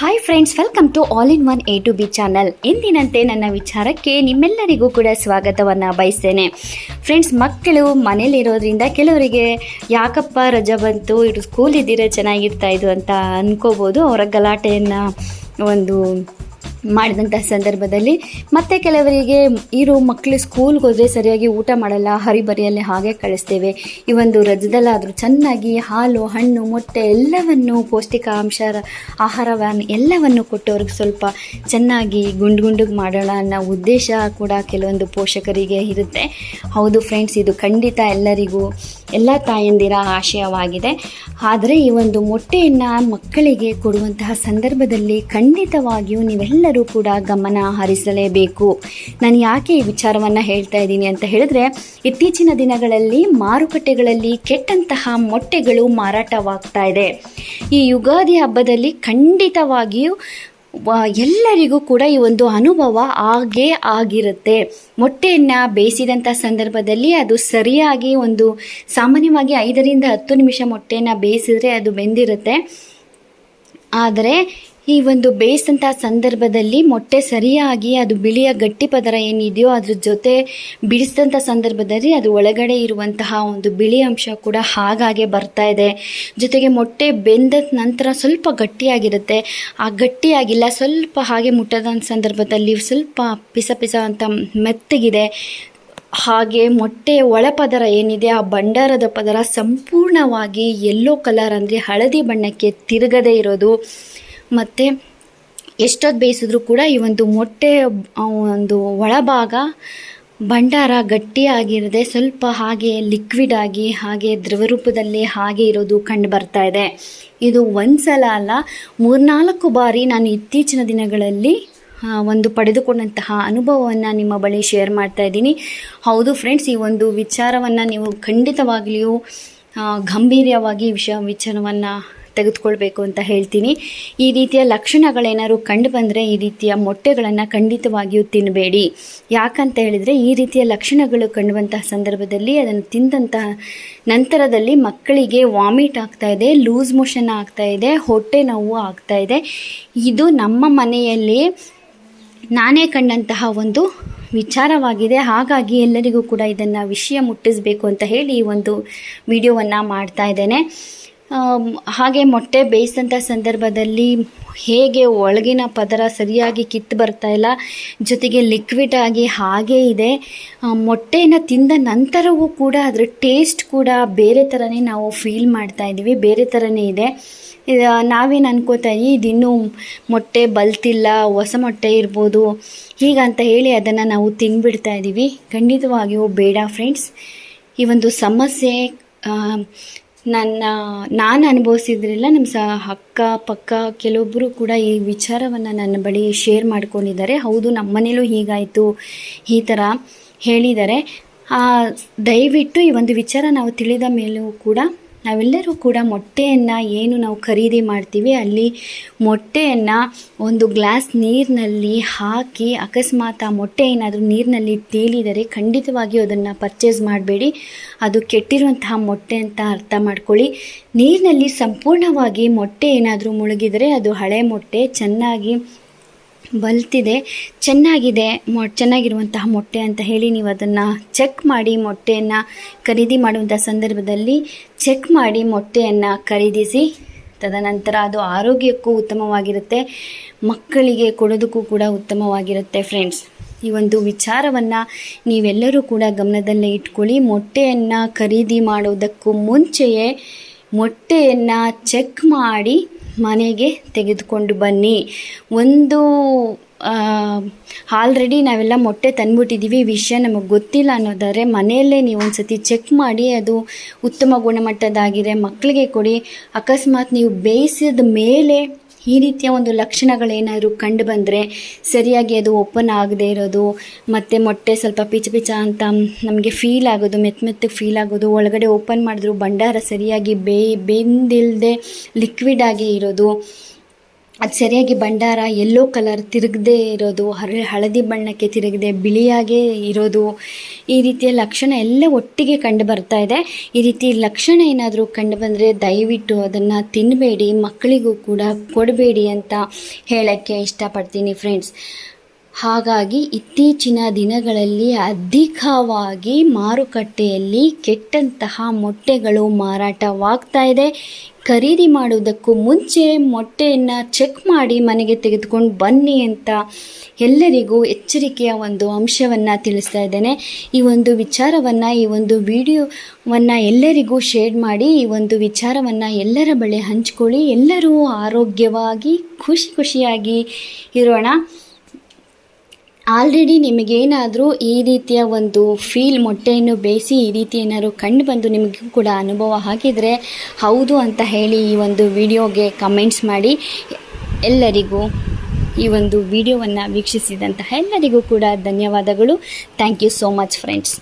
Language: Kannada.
Hi friends, welcome to all in one A to B channel. ಎಂದಿನಂತೆ ನನ್ನ ವಿಚಾರಕ್ಕೆ ನಿಮ್ಮೆಲ್ಲರಿಗೂ ಕೂಡ ಸ್ವಾಗತವನ್ನು ಬಯಸ್ತೇನೆ. ಫ್ರೆಂಡ್ಸ್, ಮಕ್ಕಳು ಮನೇಲಿರೋದ್ರಿಂದ ಕೆಲವರಿಗೆ ಯಾಕಪ್ಪ ರಜೆ ಬಂತು, ಇದು ಸ್ಕೂಲ್ ಇದ್ದಿದ್ರೆ ಚೆನ್ನಾಗಿರ್ತಾ ಇದು ಅಂತ ಅಂದ್ಕೋಬೋದು. ಅವರ ಗಲಾಟೆಯನ್ನು ಒಂದು ಮಾಡಿದಂಥ ಸಂದರ್ಭದಲ್ಲಿ ಮತ್ತು ಕೆಲವರಿಗೆ ಇರೋ ಮಕ್ಕಳು ಸ್ಕೂಲ್ಗೆ ಹೋದರೆ ಸರಿಯಾಗಿ ಊಟ ಮಾಡಲ್ಲ, ಹರಿಬರಿಯಲ್ಲಿ ಹಾಗೆ ಕಳಿಸ್ತೇವೆ. ಈ ಒಂದು ರಜದಲ್ಲಾದರೂ ಚೆನ್ನಾಗಿ ಹಾಲು, ಹಣ್ಣು, ಮೊಟ್ಟೆ ಎಲ್ಲವನ್ನು ಪೌಷ್ಟಿಕಾಂಶ ಆಹಾರವನ್ನು ಎಲ್ಲವನ್ನು ಕೊಟ್ಟು ಅವ್ರಿಗೆ ಸ್ವಲ್ಪ ಚೆನ್ನಾಗಿ ಗುಂಡಿಗೆ ಮಾಡೋಣ ಅನ್ನೋ ಉದ್ದೇಶ ಕೂಡ ಕೆಲವೊಂದು ಪೋಷಕರಿಗೆ ಇರುತ್ತೆ. ಹೌದು ಫ್ರೆಂಡ್ಸ್, ಇದು ಖಂಡಿತ ಎಲ್ಲರಿಗೂ ಎಲ್ಲ ತಾಯಂದಿರ ಆಶಯವಾಗಿದೆ. ಆದರೆ ಈ ಒಂದು ಮೊಟ್ಟೆಯನ್ನು ಮಕ್ಕಳಿಗೆ ಕೊಡುವಂತಹ ಸಂದರ್ಭದಲ್ಲಿ ಖಂಡಿತವಾಗಿಯೂ ನೀವೆಲ್ಲರೂ ಕೂಡ ಗಮನ ಹರಿಸಲೇಬೇಕು. ನಾನು ಯಾಕೆ ಈ ವಿಚಾರವನ್ನು ಹೇಳ್ತಾ ಇದ್ದೀನಿ ಅಂತ ಹೇಳಿದ್ರೆ, ಇತ್ತೀಚಿನ ದಿನಗಳಲ್ಲಿ ಮಾರುಕಟ್ಟೆಗಳಲ್ಲಿ ಕೆಟ್ಟಂತಹ ಮೊಟ್ಟೆಗಳು ಮಾರಾಟವಾಗ್ತಾ ಇದೆ. ಈ ಯುಗಾದಿ ಹಬ್ಬದಲ್ಲಿ ಖಂಡಿತವಾಗಿಯೂ ಎಲ್ಲರಿಗೂ ಕೂಡ ಈ ಒಂದು ಅನುಭವ ಆಗೇ ಆಗಿರುತ್ತೆ. ಮೊಟ್ಟೆಯನ್ನು ಬೇಯಿಸಿದಂಥ ಸಂದರ್ಭದಲ್ಲಿ ಅದು ಸರಿಯಾಗಿ ಒಂದು ಸಾಮಾನ್ಯವಾಗಿ 5ರಿಂದ 10 ನಿಮಿಷ ಮೊಟ್ಟೆಯನ್ನು ಬೇಯಿಸಿದ್ರೆ ಅದು ಬೆಂದಿರುತ್ತೆ. ಆದರೆ ಈ ಒಂದು ಬೇಯಿಸಿದಂಥ ಸಂದರ್ಭದಲ್ಲಿ ಮೊಟ್ಟೆ ಸರಿಯಾಗಿ ಅದು ಬಿಳಿಯ ಗಟ್ಟಿ ಪದರ ಏನಿದೆಯೋ ಅದ್ರ ಜೊತೆ ಬಿಡಿಸಿದಂಥ ಸಂದರ್ಭದಲ್ಲಿ ಅದು ಒಳಗಡೆ ಇರುವಂತಹ ಒಂದು ಬಿಳಿ ಅಂಶ ಕೂಡ ಹಾಗಾಗಿ ಬರ್ತಾ ಇದೆ. ಜೊತೆಗೆ ಮೊಟ್ಟೆ ಬೆಂದ ನಂತರ ಸ್ವಲ್ಪ ಗಟ್ಟಿಯಾಗಿರುತ್ತೆ, ಆ ಗಟ್ಟಿಯಾಗಿಲ್ಲ, ಸ್ವಲ್ಪ ಹಾಗೆ ಮುಟ್ಟದ ಸಂದರ್ಭದಲ್ಲಿ ಸ್ವಲ್ಪ ಪಿಸ ಅಂತ ಮೆತ್ತಗಿದೆ. ಹಾಗೆ ಮೊಟ್ಟೆ ಒಳಪದರ ಏನಿದೆ, ಆ ಭಂಡಾರದ ಪದರ ಸಂಪೂರ್ಣವಾಗಿ ಯೆಲ್ಲೋ ಕಲರ್ ಅಂದರೆ ಹಳದಿ ಬಣ್ಣಕ್ಕೆ ತಿರುಗದೇ ಇರೋದು. ಮತ್ತು ಎಷ್ಟೊತ್ತು ಬೇಯಿಸಿದ್ರೂ ಕೂಡ ಈ ಒಂದು ಮೊಟ್ಟೆ ಒಂದು ಒಳಭಾಗ ಭಂಡಾರ ಗಟ್ಟಿಯಾಗಿರದೆ ಸ್ವಲ್ಪ ಹಾಗೆ ಲಿಕ್ವಿಡ್ ಆಗಿ ಹಾಗೆ ದ್ರವರೂಪದಲ್ಲಿ ಹಾಗೆ ಇರೋದು ಕಂಡು ಬರ್ತಾ ಇದೆ. ಇದು ಒಂದು ಸಲ ಅಲ್ಲ, 3-4 ಬಾರಿ ನಾನು ಇತ್ತೀಚಿನ ದಿನಗಳಲ್ಲಿ ಒಂದು ಪಡೆದುಕೊಂಡಂತಹ ಅನುಭವವನ್ನು ನಿಮ್ಮ ಬಳಿ ಶೇರ್ ಮಾಡ್ತಾ ಇದ್ದೀನಿ. ಹೌದು ಫ್ರೆಂಡ್ಸ್, ಈ ಒಂದು ವಿಚಾರವನ್ನು ನೀವು ಖಂಡಿತವಾಗಲಿಯೂ ಗಂಭೀರವಾಗಿ ವಿಚಾರವನ್ನು ತೆಗೆದುಕೊಳ್ಬೇಕು ಅಂತ ಹೇಳ್ತೀನಿ. ಈ ರೀತಿಯ ಲಕ್ಷಣಗಳೇನಾದ್ರು ಕಂಡು ಬಂದರೆ ಈ ರೀತಿಯ ಮೊಟ್ಟೆಗಳನ್ನು ಖಂಡಿತವಾಗಿಯೂ ತಿನ್ನಬೇಡಿ. ಯಾಕಂತ ಹೇಳಿದರೆ, ಈ ರೀತಿಯ ಲಕ್ಷಣಗಳು ಕಂಡುವಂತಹ ಸಂದರ್ಭದಲ್ಲಿ ಅದನ್ನು ತಿಂದಂತಹ ನಂತರದಲ್ಲಿ ಮಕ್ಕಳಿಗೆ ವಾಮಿಟ್ ಆಗ್ತಾಯಿದೆ, ಲೂಸ್ ಮೋಷನ್ ಆಗ್ತಾಯಿದೆ, ಹೊಟ್ಟೆ ನೋವು ಆಗ್ತಾಯಿದೆ. ಇದು ನಮ್ಮ ಮನೆಯಲ್ಲಿ ನಾನೇ ಕಂಡಂತಹ ಒಂದು ವಿಚಾರವಾಗಿದೆ. ಹಾಗಾಗಿ ಎಲ್ಲರಿಗೂ ಕೂಡ ಇದನ್ನು ವಿಷಯ ಮುಟ್ಟಿಸಬೇಕು ಅಂತ ಹೇಳಿ ಈ ಒಂದು ವಿಡಿಯೋವನ್ನು ಮಾಡ್ತಾ ಇದ್ದೇನೆ. ಹಾಗೆ ಮೊಟ್ಟೆ ಬೇಯಿಸಿದಂಥ ಸಂದರ್ಭದಲ್ಲಿ ಹೇಗೆ ಒಳಗಿನ ಪದರ ಸರಿಯಾಗಿ ಕಿತ್ತು ಬರ್ತಾ ಇಲ್ಲ, ಜೊತೆಗೆ ಲಿಕ್ವಿಡ್ ಆಗಿ ಹಾಗೇ ಇದೆ. ಮೊಟ್ಟೆಯನ್ನು ತಿಂದ ನಂತರವೂ ಕೂಡ ಅದರ ಟೇಸ್ಟ್ ಕೂಡ ಬೇರೆ ಥರನೇ ನಾವು ಫೀಲ್ ಮಾಡ್ತಾ ಇದ್ದೀವಿ, ಬೇರೆ ಥರನೇ ಇದೆ. ನಾವೇನು ಅನ್ಕೋತಾ ಇದ್ದೀವಿ, ಇದಿನ್ನೂ ಮೊಟ್ಟೆ ಬಲ್ತಿಲ್ಲ, ಹೊಸ ಮೊಟ್ಟೆ ಇರ್ಬೋದು ಹೀಗಂತ ಹೇಳಿ ಅದನ್ನು ನಾವು ತಿಂದುಬಿಡ್ತಾ ಇದ್ದೀವಿ. ಖಂಡಿತವಾಗಿಯೂ ಬೇಡ ಫ್ರೆಂಡ್ಸ್. ಈ ಒಂದು ಸಮಸ್ಯೆ ನಾನು ಅನುಭವಿಸಿದ್ರಿಲ್ಲ, ನಮ್ಮ ಅಕ್ಕ ಪಕ್ಕ ಕೆಲವೊಬ್ಬರು ಕೂಡ ಈ ವಿಚಾರವನ್ನು ನನ್ನ ಬಳಿ ಶೇರ್ ಮಾಡ್ಕೊಂಡಿದ್ದಾರೆ. ಹೌದು, ನಮ್ಮ ಮನೇಲೂ ಹೀಗಾಯಿತು, ಈ ಥರ ಹೇಳಿದ್ದಾರೆ. ದಯವಿಟ್ಟು ಈ ಒಂದು ವಿಚಾರ ನಾವು ತಿಳಿದ ಮೇಲೂ ಕೂಡ ನಾವೆಲ್ಲರೂ ಕೂಡ ಮೊಟ್ಟೆಯನ್ನು ಏನು ನಾವು ಖರೀದಿ ಮಾಡ್ತೀವಿ, ಅಲ್ಲಿ ಮೊಟ್ಟೆಯನ್ನು ಒಂದು ಗ್ಲಾಸ್ ನೀರಿನಲ್ಲಿ ಹಾಕಿ ಅಕಸ್ಮಾತ್ ಆ ಮೊಟ್ಟೆ ಏನಾದರೂ ನೀರಿನಲ್ಲಿ ತೇಲಿದರೆ ಖಂಡಿತವಾಗಿಯೂ ಅದನ್ನು ಪರ್ಚೇಸ್ ಮಾಡಬೇಡಿ. ಅದು ಕೆಟ್ಟಿರುವಂತಹ ಮೊಟ್ಟೆ ಅಂತ ಅರ್ಥ ಮಾಡ್ಕೊಳ್ಳಿ. ನೀರಿನಲ್ಲಿ ಸಂಪೂರ್ಣವಾಗಿ ಮೊಟ್ಟೆ ಏನಾದರೂ ಮುಳುಗಿದರೆ ಅದು ಹಳೆ ಮೊಟ್ಟೆ, ಚೆನ್ನಾಗಿ ಬಲ್ತಿದೆ, ಚೆನ್ನಾಗಿರುವಂತಹ ಮೊಟ್ಟೆ ಅಂತ ಹೇಳಿ ನೀವು ಅದನ್ನು ಚೆಕ್ ಮಾಡಿ ಮೊಟ್ಟೆಯನ್ನು ಖರೀದಿ ಮಾಡುವಂಥ ಸಂದರ್ಭದಲ್ಲಿ ಚೆಕ್ ಮಾಡಿ ಮೊಟ್ಟೆಯನ್ನು ಖರೀದಿಸಿ. ತದನಂತರ ಅದು ಆರೋಗ್ಯಕ್ಕೂ ಉತ್ತಮವಾಗಿರುತ್ತೆ, ಮಕ್ಕಳಿಗೆ ಕೊಡೋದಕ್ಕೂ ಕೂಡ ಉತ್ತಮವಾಗಿರುತ್ತೆ. ಫ್ರೆಂಡ್ಸ್, ಈ ಒಂದು ವಿಚಾರವನ್ನು ನೀವೆಲ್ಲರೂ ಕೂಡ ಗಮನದಲ್ಲೇ ಇಟ್ಕೊಳ್ಳಿ. ಮೊಟ್ಟೆಯನ್ನು ಖರೀದಿ ಮಾಡೋದಕ್ಕೂ ಮುಂಚೆಯೇ ಮೊಟ್ಟೆಯನ್ನು ಚೆಕ್ ಮಾಡಿ ಮನೆಗೆ ತೆಗೆದುಕೊಂಡು ಬನ್ನಿ. ಆಲ್ರೆಡಿ ನಾವೆಲ್ಲ ಮೊಟ್ಟೆ ತಂದುಬಿಟ್ಟಿದ್ದೀವಿ, ವಿಷಯ ನಮಗೆ ಗೊತ್ತಿಲ್ಲ ಅನ್ನೋದಾದರೆ ಮನೆಯಲ್ಲೇ ನೀವು ಒಂದು ಸತಿ ಚೆಕ್ ಮಾಡಿ ಅದು ಉತ್ತಮ ಗುಣಮಟ್ಟದಾಗಿದೆ ಮಕ್ಕಳಿಗೆ ಕೊಡಿ. ಅಕಸ್ಮಾತ್ ನೀವು ಬೇಯಿಸಿದ ಮೇಲೆ ಈ ರೀತಿಯ ಒಂದು ಲಕ್ಷಣಗಳೇನಾದರೂ ಕಂಡು ಬಂದರೆ, ಸರಿಯಾಗಿ ಅದು ಓಪನ್ ಆಗದೇ ಇರೋದು, ಮತ್ತು ಮೊಟ್ಟೆ ಸ್ವಲ್ಪ ಪಿಚ ಅಂತ ನಮಗೆ ಫೀಲ್ ಆಗೋದು, ಮೆತ್ತಗೆ ಫೀಲ್ ಆಗೋದು, ಒಳಗಡೆ ಓಪನ್ ಮಾಡಿದ್ರು ಭಂಡಾರ ಸರಿಯಾಗಿ ಬೆಂದಿಲ್ಲದೆ ಲಿಕ್ವಿಡ್ ಆಗಿ ಇರೋದು, ಅದು ಸರಿಯಾಗಿ ಭಂಡಾರ ಯೆಲ್ಲೋ ಕಲರ್ ತಿರುಗದೇ ಇರೋದು, ಹಳದಿ ಬಣ್ಣಕ್ಕೆ ತಿರುಗದೆ ಬಿಳಿಯಾಗೇ ಇರೋದು, ಈ ರೀತಿಯ ಲಕ್ಷಣ ಎಲ್ಲ ಒಟ್ಟಿಗೆ ಕಂಡು ಬರ್ತಾ ಇದೆ. ಈ ರೀತಿ ಲಕ್ಷಣ ಏನಾದರೂ ಕಂಡು ಬಂದರೆ ದಯವಿಟ್ಟು ಅದನ್ನು ತಿನ್ನಬೇಡಿ, ಮಕ್ಕಳಿಗೂ ಕೂಡ ಕೊಡಬೇಡಿ ಅಂತ ಹೇಳೋಕ್ಕೆ ಇಷ್ಟಪಡ್ತೀನಿ ಫ್ರೆಂಡ್ಸ್. ಹಾಗಾಗಿ ಇತ್ತೀಚಿನ ದಿನಗಳಲ್ಲಿ ಅಧಿಕವಾಗಿ ಮಾರುಕಟ್ಟೆಯಲ್ಲಿ ಕೆಟ್ಟಂತಹ ಮೊಟ್ಟೆಗಳು ಮಾರಾಟವಾಗ್ತಾ ಇದೆ. ಖರೀದಿ ಮಾಡುವುದಕ್ಕೂ ಮುಂಚೆ ಮೊಟ್ಟೆಯನ್ನು ಚೆಕ್ ಮಾಡಿ ಮನೆಗೆ ತೆಗೆದುಕೊಂಡು ಬನ್ನಿ ಅಂತ ಎಲ್ಲರಿಗೂ ಎಚ್ಚರಿಕೆಯ ಒಂದು ಅಂಶವನ್ನು ತಿಳಿಸ್ತಾ ಇದ್ದೇನೆ. ಈ ಒಂದು ವಿಚಾರವನ್ನು, ಈ ಒಂದು ವಿಡಿಯೋವನ್ನು ಎಲ್ಲರಿಗೂ ಶೇರ್ ಮಾಡಿ, ಈ ಒಂದು ವಿಚಾರವನ್ನು ಎಲ್ಲರ ಬಳಿ ಹಂಚ್ಕೊಳ್ಳಿ. ಎಲ್ಲರೂ ಆರೋಗ್ಯವಾಗಿ ಖುಷಿಯಾಗಿ ಇರೋಣ. ಆಲ್ರೆಡಿ ನಿಮಗೇನಾದರೂ ಈ ರೀತಿಯ ಒಂದು ಮೊಟ್ಟೆಯನ್ನು ಬೇಯಿಸಿ ಈ ರೀತಿ ಏನಾದರೂ ಕಂಡು ಬಂದು ನಿಮಗೂ ಕೂಡ ಅನುಭವ ಆಗಿದರೆ ಹೌದು ಅಂತ ಹೇಳಿ ಈ ಒಂದು ವಿಡಿಯೋಗೆ ಕಮೆಂಟ್ಸ್ ಮಾಡಿ. ಎಲ್ಲರಿಗೂ ಈ ಒಂದು ವಿಡಿಯೋವನ್ನು ವೀಕ್ಷಿಸಿದಂತಹ ಎಲ್ಲರಿಗೂ ಕೂಡ ಧನ್ಯವಾದಗಳು. Thank you so much friends.